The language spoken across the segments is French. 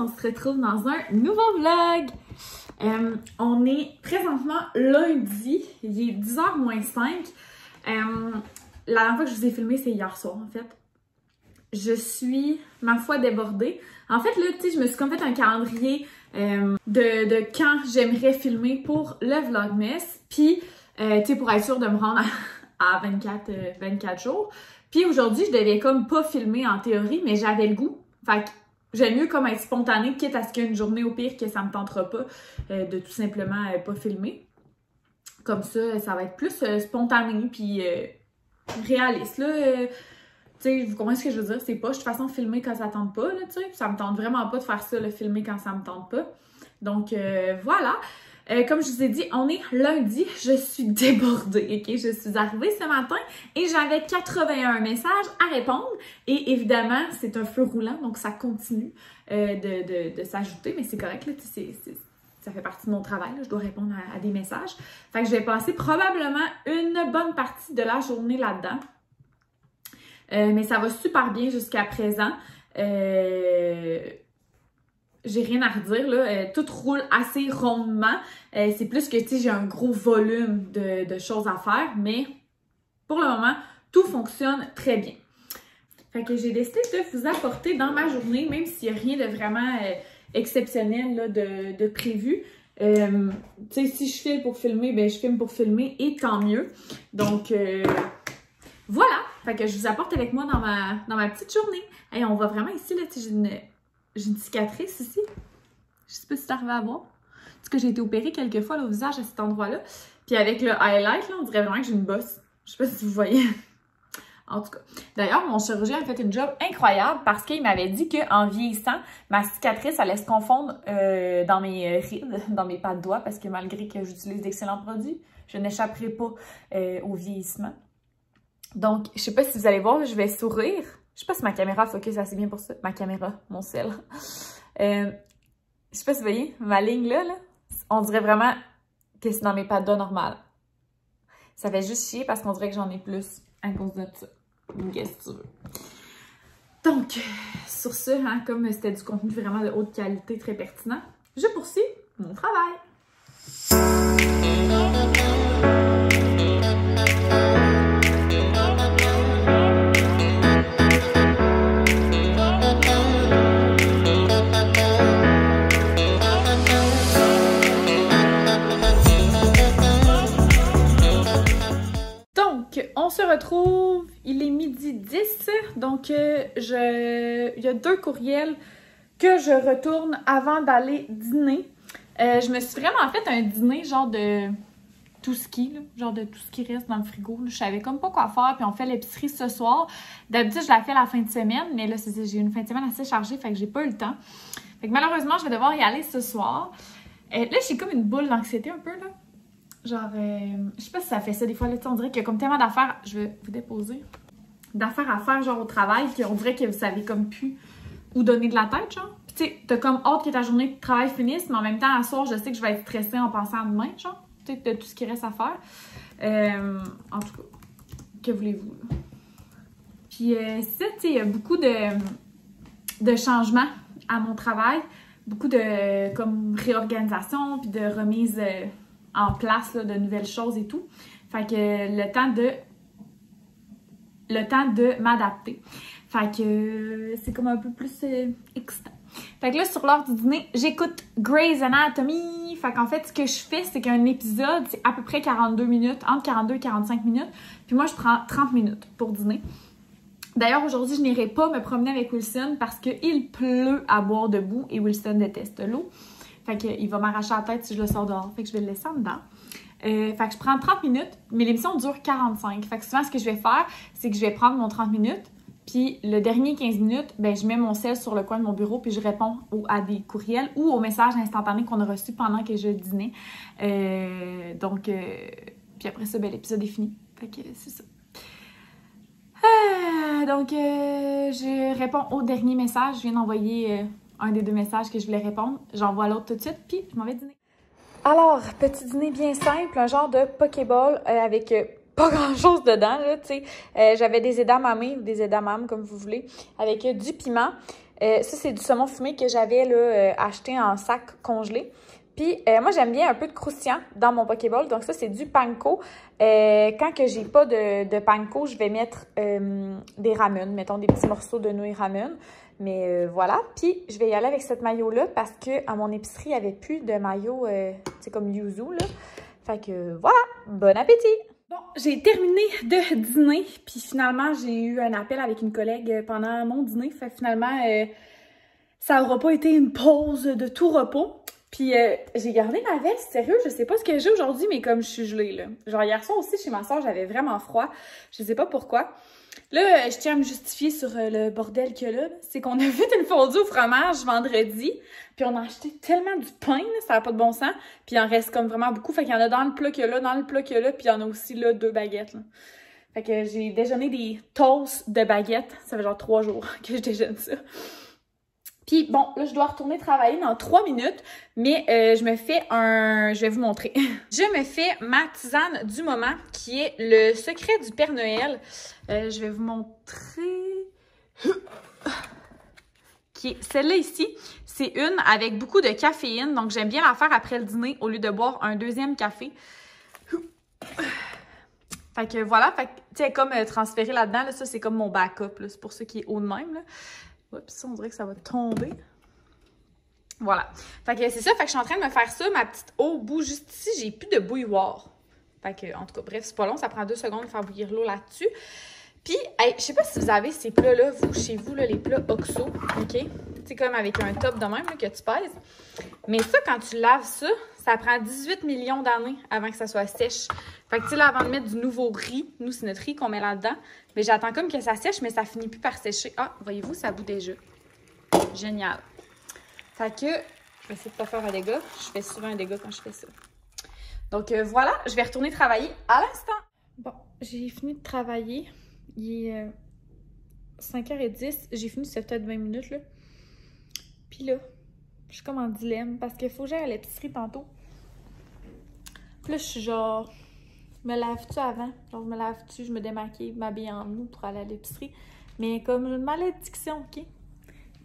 on se retrouve dans un nouveau vlog. On est présentement lundi, il est 10h moins 5. La dernière fois que je vous ai filmé, c'est hier soir en fait. Je suis, ma foi, débordée. En fait, là, tu sais, je me suis comme fait un calendrier de quand j'aimerais filmer pour le Vlogmas. Puis, tu sais, pour être sûre de me rendre à 24 jours. Puis aujourd'hui, je devais comme pas filmer en théorie, mais j'avais le goût. Fait que j'aime mieux comme être spontanée, quitte à ce qu'il y ait une journée au pire que ça me tentera pas de tout simplement pas filmer. Comme ça, ça va être plus spontané puis réaliste, là. Tu sais, vous comprenez ce que je veux dire? C'est pas, de toute façon, filmer quand ça tente pas, là, tu sais. Ça me tente vraiment pas de faire ça, le filmer quand ça me tente pas. Donc, voilà. Comme je vous ai dit, on est lundi, je suis débordée, ok? Je suis arrivée ce matin et j'avais 81 messages à répondre. Et évidemment, c'est un feu roulant, donc ça continue de s'ajouter, mais c'est correct, là, ça fait partie de mon travail, là, je dois répondre à des messages. Fait que je vais passer probablement une bonne partie de la journée là-dedans. Mais ça va super bien jusqu'à présent. J'ai rien à redire, là. Tout roule assez rondement. C'est plus que, tu sais, j'ai un gros volume de choses à faire, mais pour le moment, tout fonctionne très bien. Fait que j'ai décidé de vous apporter dans ma journée, même s'il n'y a rien de vraiment exceptionnel là, de prévu. Tu sais, si je file pour filmer, ben je filme pour filmer et tant mieux. Donc, voilà! Fait que je vous apporte avec moi dans ma petite journée. Hey, on voit vraiment ici, là, tu sais, j'ai une cicatrice ici. Je sais pas si tu arrives à voir. Parce que j'ai été opérée quelques fois là, au visage à cet endroit-là. Puis avec le highlight, là, on dirait vraiment que j'ai une bosse. Je sais pas si vous voyez. En tout cas. D'ailleurs, mon chirurgien a fait une job incroyable parce qu'il m'avait dit qu'en vieillissant, ma cicatrice allait se confondre dans mes rides, dans mes pas de doigts, parce que malgré que j'utilise d'excellents produits, je n'échapperai pas au vieillissement. Donc, je sais pas si vous allez voir, je vais sourire. Je sais pas si ma caméra focus assez bien pour ça. Ma caméra, mon sel. Je sais pas si vous voyez, ma ligne là, on dirait vraiment que c'est dans mes pas de doigts normales. Ça fait juste chier parce qu'on dirait que j'en ai plus à cause de ça. Qu'est-ce que tu veux? Donc, sur ce, hein, comme c'était du contenu vraiment de haute qualité, très pertinent, je poursuis mon travail. On se retrouve, il est midi 10, donc il y a 2 courriels que je retourne avant d'aller dîner. Je me suis vraiment fait un dîner genre de tout ce qui, là, genre de tout ce qui reste dans le frigo. Là. Je savais comme pas quoi faire, puis on fait l'épicerie ce soir. D'habitude, je la fais la fin de semaine, mais là, j'ai une fin de semaine assez chargée, fait que j'ai pas eu le temps. Fait que malheureusement, je vais devoir y aller ce soir. Là, j'ai comme une boule d'anxiété un peu, là. Genre, je sais pas si ça fait ça des fois, là, on dirait qu'il y a comme tellement d'affaires, je vais vous déposer, d'affaires à faire, genre, au travail, qu'on dirait que vous savez comme plus où donner de la tête, genre. Puis tu sais, t'as comme hâte que ta journée de travail finisse, mais en même temps, à soir, je sais que je vais être stressée en pensant à demain, genre, tu sais, de tout ce qui reste à faire. En tout cas, que voulez-vous, là? Puis ça, tu sais, il y a beaucoup de changements à mon travail, beaucoup de, comme, réorganisation, puis de remise en place là, de nouvelles choses et tout. Fait que le temps de m'adapter. Fait que c'est comme un peu plus excitant. Fait que là, sur l'heure du dîner, j'écoute Grey's Anatomy. Fait qu'en fait, ce que je fais, c'est qu'un épisode, c'est à peu près 42 minutes, entre 42 et 45 minutes. Puis moi, je prends 30 minutes pour dîner. D'ailleurs, aujourd'hui, je n'irai pas me promener avec Wilson parce qu'il pleut à boire debout et Wilson déteste l'eau. Fait qu'il va m'arracher la tête si je le sors dehors. Fait que je vais le laisser en dedans. Fait que je prends 30 minutes, mais l'émission dure 45. Fait que souvent, ce que je vais faire, c'est que je vais prendre mon 30 minutes, puis le dernier 15 minutes, ben je mets mon cell sur le coin de mon bureau, puis je réponds à des courriels ou aux messages instantanés qu'on a reçus pendant que je dînais. Puis après ça, ben l'épisode est fini. Fait que c'est ça. Donc, je réponds au dernier message. Je viens d'envoyer un des 2 messages que je voulais répondre. J'envoie l'autre tout de suite, puis je m'en vais dîner. Alors, petit dîner bien simple, un genre de Pokéball avec pas grand-chose dedans, là, tu sais. J'avais des edamame ou des edamame, comme vous voulez, avec du piment. Ça, c'est du saumon fumé que j'avais acheté en sac congelé. Puis, moi, j'aime bien un peu de croustillant dans mon Pokéball. Donc, ça, c'est du panko. Quand que j'ai pas de panko, je vais mettre des ramen. Mettons des petits morceaux de nouilles ramen. Mais voilà. Puis, je vais y aller avec cette mayo-là parce qu'à mon épicerie, il n'y avait plus de mayo, c'est comme yuzu, là. Fait que voilà. Bon appétit! Bon, j'ai terminé de dîner. Puis, finalement, j'ai eu un appel avec une collègue pendant mon dîner. Fait que finalement, ça n'aura pas été une pause de tout repos. Puis j'ai gardé ma veste, sérieux, je sais pas ce que j'ai aujourd'hui, mais comme je suis gelée, là. Genre hier soir aussi, chez ma soeur, j'avais vraiment froid. Je sais pas pourquoi. Là, je tiens à me justifier sur le bordel qu'il y a là. C'est qu'on a fait une fondue au fromage vendredi, puis on a acheté tellement du pain, là, ça n'a pas de bon sens. Puis il en reste comme vraiment beaucoup, fait qu'il y en a dans le plat qu'il y a là, dans le plat qu'il y a là, puis il y en a aussi là 2 baguettes, là. Fait que j'ai déjeuné des toasts de baguettes. Ça fait genre 3 jours que je déjeune ça. Puis bon, là, je dois retourner travailler dans 3 minutes, mais je me fais je vais vous montrer. Je me fais ma tisane du moment, qui est le secret du Père Noël. Je vais vous montrer... Qui est celle-là ici. C'est une avec beaucoup de caféine, donc j'aime bien la faire après le dîner au lieu de boire un deuxième café. Fait que voilà, fait que, tu sais, comme transféré là-dedans, là, ça, c'est comme mon backup, c'est pour ça qu'il est haut de même, là. Oups, ça, on dirait que ça va tomber. Voilà. Fait que c'est ça. Fait que je suis en train de me faire ça. Ma petite eau bout juste ici. J'ai plus de bouilloire. Fait que, en tout cas, bref, c'est pas long. Ça prend 2 secondes de faire bouillir l'eau là-dessus. Puis, hey, je sais pas si vous avez ces plats-là, vous, chez vous, là, les plats OXO. OK? C'est comme avec un top de même là, que tu pèses. Mais ça, quand tu laves ça, ça prend 18 millions d'années avant que ça soit sèche. Fait que, tu sais, là, avant de mettre du nouveau riz, nous, c'est notre riz qu'on met là-dedans, mais j'attends comme que ça sèche, mais ça finit plus par sécher. Ah, voyez-vous, ça bout déjà. Génial. Fait que, je vais essayer de pas faire un dégât. Je fais souvent un dégât quand je fais ça. Donc, voilà, je vais retourner travailler à l'instant. Bon, j'ai fini de travailler. Il est 5h10. J'ai fini, ça fait peut-être 20 minutes, là. Puis là, je suis comme en dilemme parce qu'il faut que j'aille à l'épicerie tantôt. Puis là, je suis genre... Me lave-tu avant? Genre, je me lave-tu, je me démaquille, m'habille en mou pour aller à l'épicerie. Mais comme j'ai une malédiction, OK?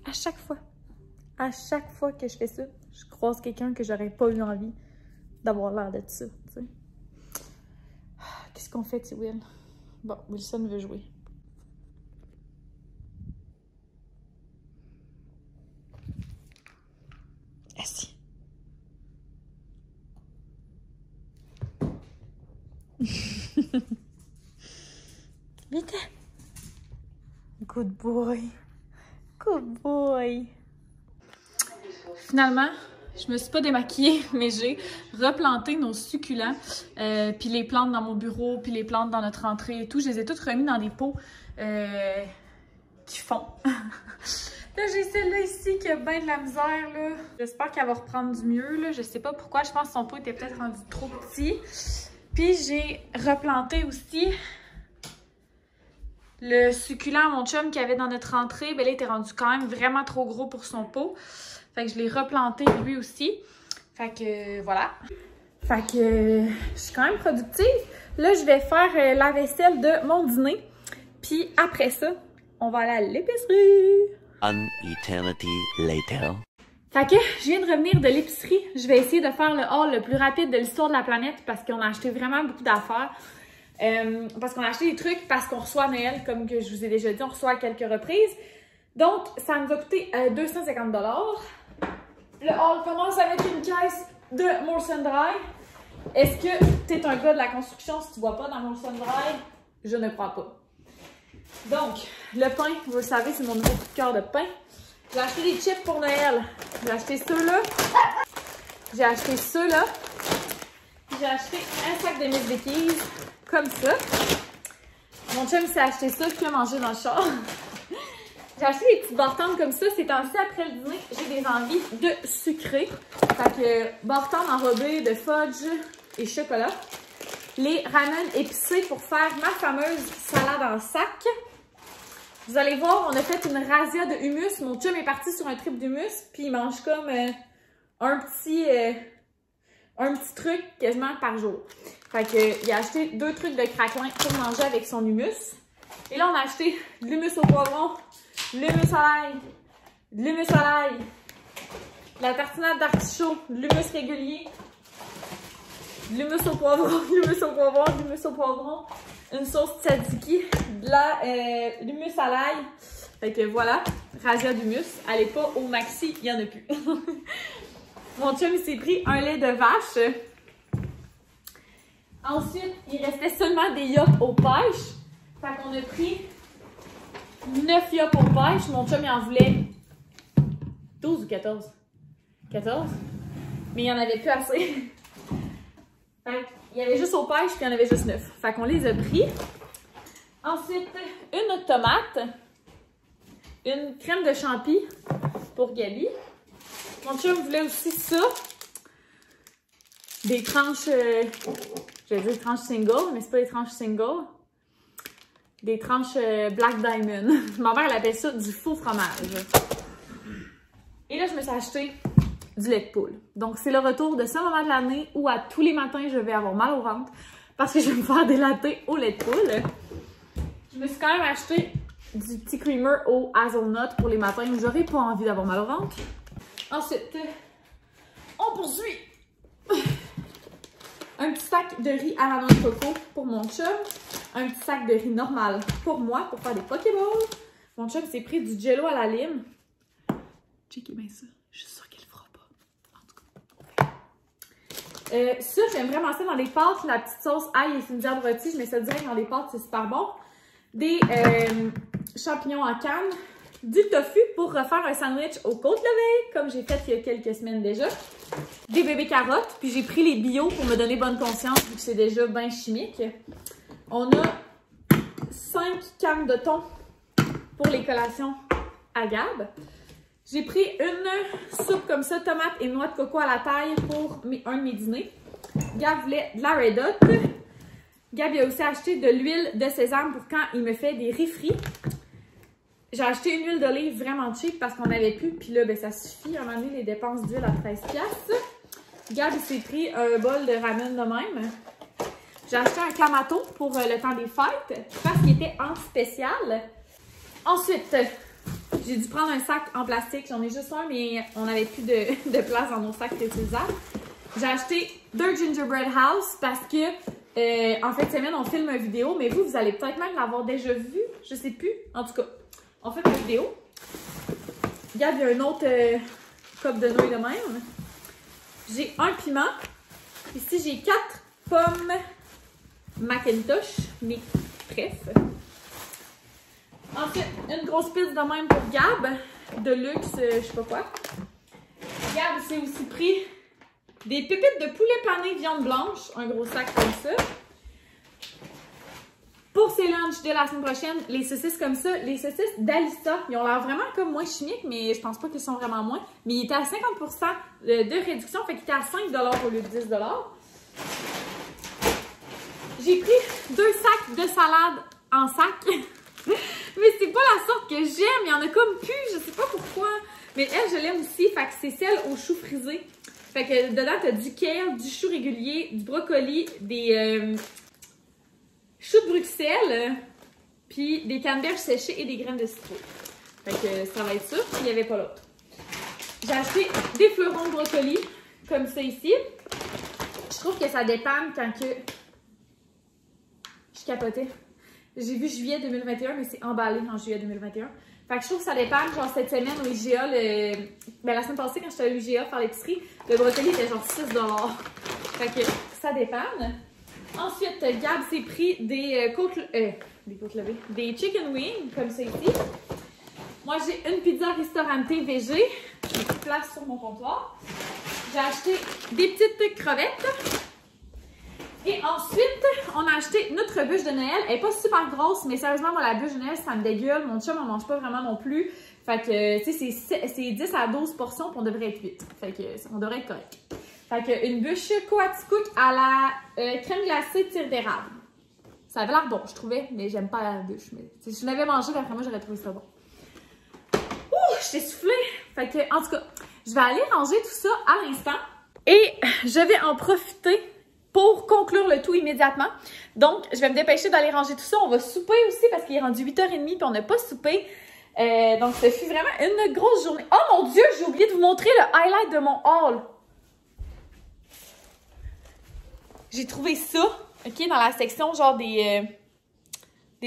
À chaque fois que je fais ça, je croise quelqu'un que j'aurais pas eu envie d'avoir l'air de ça, tu sais. Qu'est-ce qu'on fait, Will? Bon, Wilson veut jouer. Assis. Vite! Good boy! Good boy! Finalement, je me suis pas démaquillée, mais j'ai replanté nos succulents, puis les plantes dans mon bureau, puis les plantes dans notre entrée et tout. Je les ai toutes remis dans des pots qui font. Là, j'ai celle-là ici qui a bien de la misère, là. J'espère qu'elle va reprendre du mieux, là. Je sais pas pourquoi, je pense que son pot était peut-être rendu trop petit. Puis j'ai replanté aussi le succulent à mon chum qu'il y avait dans notre entrée. Ben là, il était rendu quand même vraiment trop gros pour son pot. Fait que je l'ai replanté lui aussi. Fait que voilà. Fait que je suis quand même productive. Là, je vais faire la vaisselle de mon dîner. Puis après ça, on va aller à l'épicerie. An eternity later. Fait que je viens de revenir de l'épicerie. Je vais essayer de faire le haul le plus rapide de l'histoire de la planète parce qu'on a acheté vraiment beaucoup d'affaires. Parce qu'on a acheté des trucs parce qu'on reçoit à Noël, comme que je vous ai déjà dit, on reçoit à quelques reprises. Donc, ça nous a coûté 250 $. Le haul commence avec une caisse de Molson Dry. Est-ce que tu es un gars de la construction si tu ne vois pas dans Molson Dry? Je ne crois pas. Donc, le pain, vous le savez, c'est mon nouveau coup de cœur de pain. J'ai acheté des chips pour Noël. J'ai acheté ceux-là. J'ai acheté ceux-là. J'ai acheté un sac de Miss Vickies, comme ça. Mon chum s'est acheté ça, puis a mangé dans le char. J'ai acheté des petites bartendes comme ça. Ces temps-ci, après le dîner, j'ai des envies de sucré. Fait que bartendes enrobées de fudge et chocolat. Les ramen épicés pour faire ma fameuse salade en sac. Vous allez voir, on a fait une razzia de hummus. Mon chum est parti sur un trip d'hummus, puis il mange comme un petit truc quasiment par jour. Fait que il a acheté 2 trucs de craquelin pour manger avec son hummus. Et là, on a acheté de l'hummus au poivron, l'hummus à l'ail, de l'humus à l'ail, la tartinade d'artichaut, de l'humus régulier, de l'humus au poivron, de l'humus au poivron, de l'humus au poivron, une sauce tzatziki, de l'humus à l'ail. Fait que voilà, razzia d'humus. Allez pas au maxi, il y en a plus. Mon chum, il s'est pris un lait de vache. Ensuite, il restait seulement des yops aux pêches. Fait qu'on a pris 9 yops aux pêches. Mon chum, il en voulait 12 ou 14? 14? Mais il n'y en avait plus assez. Fait qu'il y avait juste aux pêches, puis il y en avait juste 9. Fait qu'on les a pris. Ensuite, une tomate. Une crème de champi pour Gabi. Mon chum voulait aussi ça. Des tranches, je vais dire tranches single, mais c'est pas des tranches single. Des tranches Black Diamond. Ma mère, elle appelle ça du faux fromage. Et là, je me suis acheté du lait de poule. Donc, c'est le retour de ce moment de l'année où à tous les matins, je vais avoir mal au ventre parce que je vais me faire des lattés au lait de poule. Je me suis quand même acheté du petit creamer au hazelnut pour les matins où j'aurais pas envie d'avoir mal au ventre. Ensuite, on poursuit. Un petit sac de riz à la noix de coco pour mon chum. Un petit sac de riz normal pour moi, pour faire des pokéballs. Mon chum s'est pris du jello à la lime. Checkez bien ça. Je suis sûre qu'il le fera pas. En tout cas. Ça, j'aime vraiment ça dans les pâtes. La petite sauce ail et cynthia rôti. Je mets ça direct dans les pâtes, c'est super bon. Des champignons en canne. Du tofu pour refaire un sandwich aux côtes levées, comme j'ai fait il y a quelques semaines déjà. Des bébés carottes, puis j'ai pris les bio pour me donner bonne conscience, vu que c'est déjà bien chimique. On a 5 cannes de thon pour les collations à Gab. J'ai pris une soupe comme ça, tomates et noix de coco à la taille pour un de mes dîners. Gab voulait de la Red Hot. Gab a aussi acheté de l'huile de sésame pour quand il me fait des riz frits. J'ai acheté une huile d'olive vraiment cheap parce qu'on n'avait plus. Puis là, ben, ça suffit. À un moment donné, les dépenses d'huile à 13$. Gab, il s'est pris un bol de ramen de même. J'ai acheté un clamato pour le temps des fêtes parce qu'il était en spécial. Ensuite, j'ai dû prendre un sac en plastique. J'en ai juste un, mais on n'avait plus de place dans nos sacs réutilisables. J'ai acheté 2 Gingerbread House parce que en fin de semaine, on filme une vidéo. Mais vous allez peut-être même l'avoir déjà vu. Je sais plus. En tout cas, on fait une vidéo. Regarde, il y a un autre coupe de nouilles de même. J'ai un piment. Ici, j'ai 4 pommes Macintosh, mais bref. Ensuite, une grosse pizza de même pour Gab, de luxe, je sais pas quoi. Gab s'est aussi pris des pépites de poulet pané viande blanche, un gros sac comme ça. Pour ses lunchs de la semaine prochaine, les saucisses comme ça, les saucisses d'Alissa, ils ont l'air vraiment comme moins chimiques, mais je pense pas qu'ils sont vraiment moins. Mais ils étaient à 50% de réduction, fait qu'ils étaient à 5$ au lieu de 10$. J'ai pris 2 sacs de salade en sac. Mais c'est pas la sorte que j'aime, il y en a comme plus, je sais pas pourquoi. Mais elle, je l'aime aussi, fait que c'est celle aux choux frisés. Fait que dedans, t'as du kale, du chou régulier, du brocoli, des choux de Bruxelles, puis des canneberges séchées et des graines de citron. Fait que ça va être ça, puis il n'y avait pas l'autre. J'ai acheté des fleurons de brocoli, comme ça ici. Je trouve que ça dépanne quand que... Je capotais. J'ai vu juillet 2021, mais c'est emballé en juillet 2021. Fait que je trouve que ça dépanne, genre cette semaine au IGA, ben la semaine passée quand j'étais à l'IGA faire l'épicerie, le brocoli était genre 6$. Fait que ça dépanne. Ensuite, Gab s'est pris des côtes levées, des chicken wings, comme ça ici. Moi, j'ai une pizza ristorante végé, j'ai pris place sur mon comptoir. J'ai acheté des petites crevettes. Et ensuite, on a acheté notre bûche de Noël. Elle n'est pas super grosse, mais sérieusement, moi, la bûche de Noël, ça me dégueule. Mon chum, on mange pas vraiment non plus. Fait que, tu sais, c'est 10 à 12 portions, puis on devrait être 8. Fait que, on devrait être correct. Fait que, une bûche Coaticook à la crème glacée tire d'érable. Ça avait l'air bon, je trouvais, mais j'aime pas la bûche. Mais si je l'avais mangé, d'après moi, j'aurais trouvé ça bon. Ouh, je t'ai soufflé. Fait que, en tout cas, je vais aller ranger tout ça à l'instant. Et je vais en profiter pour conclure le tout immédiatement. Donc, je vais me dépêcher d'aller ranger tout ça. On va souper aussi parce qu'il est rendu 8h30 puis on n'a pas soupé. Donc, ce fut vraiment une grosse journée. Oh mon Dieu, j'ai oublié de vous montrer le highlight de mon haul. J'ai trouvé ça, OK, dans la section genre des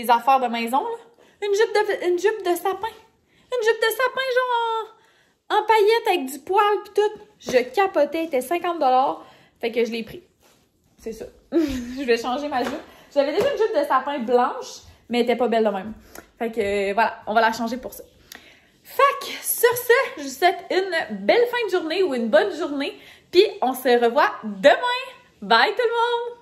affaires de maison, là. Une jupe de sapin. Une jupe de sapin, genre en paillettes avec du poil pis tout. Je capotais, elle était 50$. Fait que je l'ai pris. C'est ça. Je vais changer ma jupe. J'avais déjà une jupe de sapin blanche, mais elle était pas belle de même. Fait que voilà, on va la changer pour ça. Fait que sur ce, je vous souhaite une belle fin de journée ou une bonne journée. Puis on se revoit demain. Bye tout le monde!